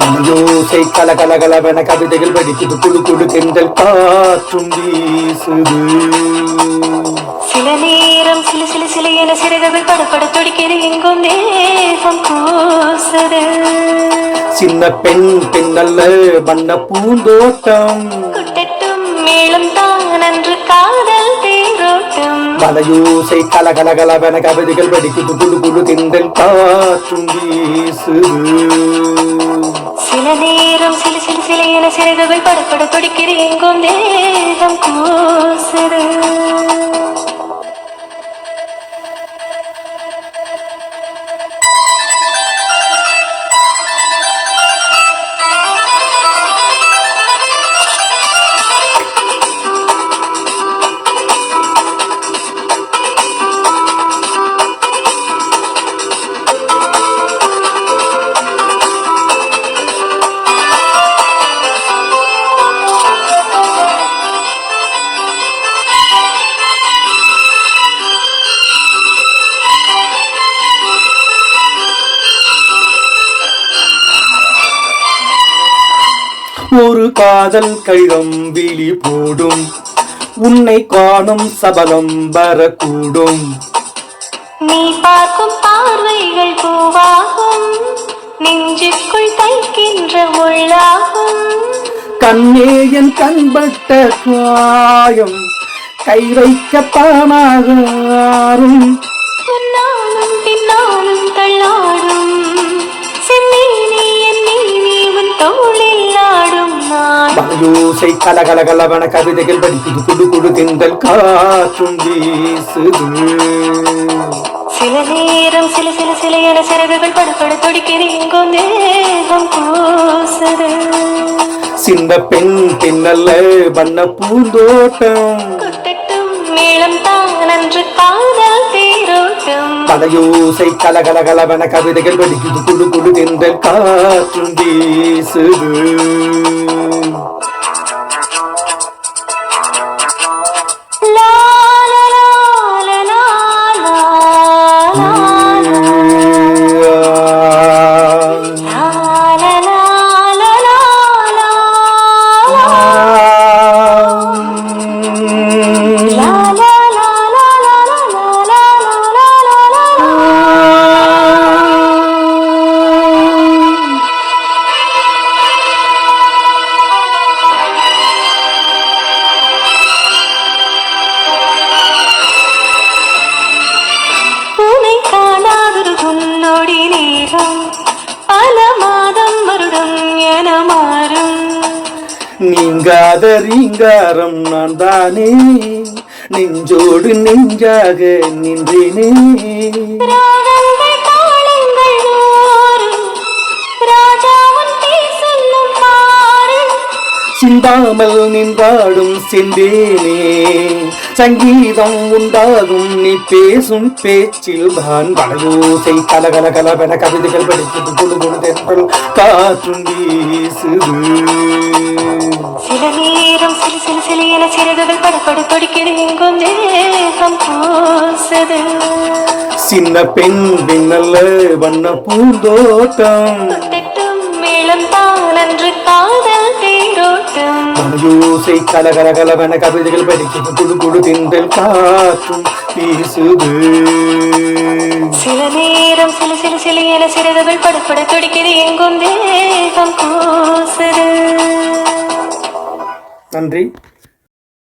மணியோசை கலகலகலவென கவிதைகள் படிக்குது, குழு குழு தென்றல் காற்றும் வீசுது. சில நேரம் சிலு சிலு சிலு என சிறகுகள் படப்பட துடிக்கிறது, எங்கும் தேகம் கூசுது. சின்ன பெண் பெண்ணல்ல வண்ண பூந்தோட்டம், குட்டட்டும் மேளம் தான் அன்று காதல் தேரோட்டம். மலையோசை கலகலகலவென கவிதைகள் படிக்குது, குழு குழு தென்றல் காற்றும் வீசுது. சில நேரம் சிலு சிலு சிலு என சிறகுகள் படப்பட துடிக்கிறது, எங்கும் தேகம் கூசுது. ஒரு காதல் கழகம் விழி போடும், உன்னை காணும் சபலம் வரக்கூடும். நீ பார்க்கும் பார்வைகள் பூவாகும், நெஞ்சுக்குள் தைக்கின்ற முள்ளாகும். கண்ணே என் கண்பட்ட காயம் கை வைக்கத்தானாகும். பின்னாலும் பின்னாலும் தள்ளாடும் செம்மீனே, என் நீ உன் தோளில் ஆடும் நான். மலையோசை கலகலகலவென கவிதைகள் படிக்குது, குடு குடு தென்றல் காற்றும் வீசுது. சில நேரம் சில சில சில என சிறகுகள் படப்பட துடிக்கிறது, எங்கும் தேகம் கூசுது. சின்ன பெண் பெண்ணல்ல வண்ண பூந்தோட்டம், குட்டட்டும் மேளம் தான் அன்று காதல் தேரோட்டம். மலையோசை கலகலகலவென கவிதைகள் படிக்குது, குடு குடு தென்றல் காற்றும் வீசுது. நீங்காத ரீங்காரம் நான் தானே, நெஞ்சோடு நெஞ்சாக நின்றேனே. சிந்தாமல் நின்றாடும் சென்றேனே, சங்கீதம் உண்டாகும் நீ பேசும் பேச்சில் தான். மலையோசை கலகலகலவென கவிதைகள் படிக்குது, குழு குழு தென்றல் காற்றும் வீசுது. சில நேரம் சிலு சிலு சிலு என சிறகுகள் படப்பட துடிக்கிறது, எங்கும் தேகம் கூசுது. சின்ன பெண் பெண்ணல்ல வண்ண பூந்தோட்டம், குட்டட்டும் மேளம் தான் அன்று காதல் தேரோட்டம். மலையோசை கலகலகலவென கவிதைகள் படிக்குது, குழு குழு தென்றல் காற்றும் வீசுது. சில நேரம் சிலு சிலு சிலு என சிறகுகள் படப்பட துடிக்கிறது, எங்கும் தேகம் கூசுது. நன்றி.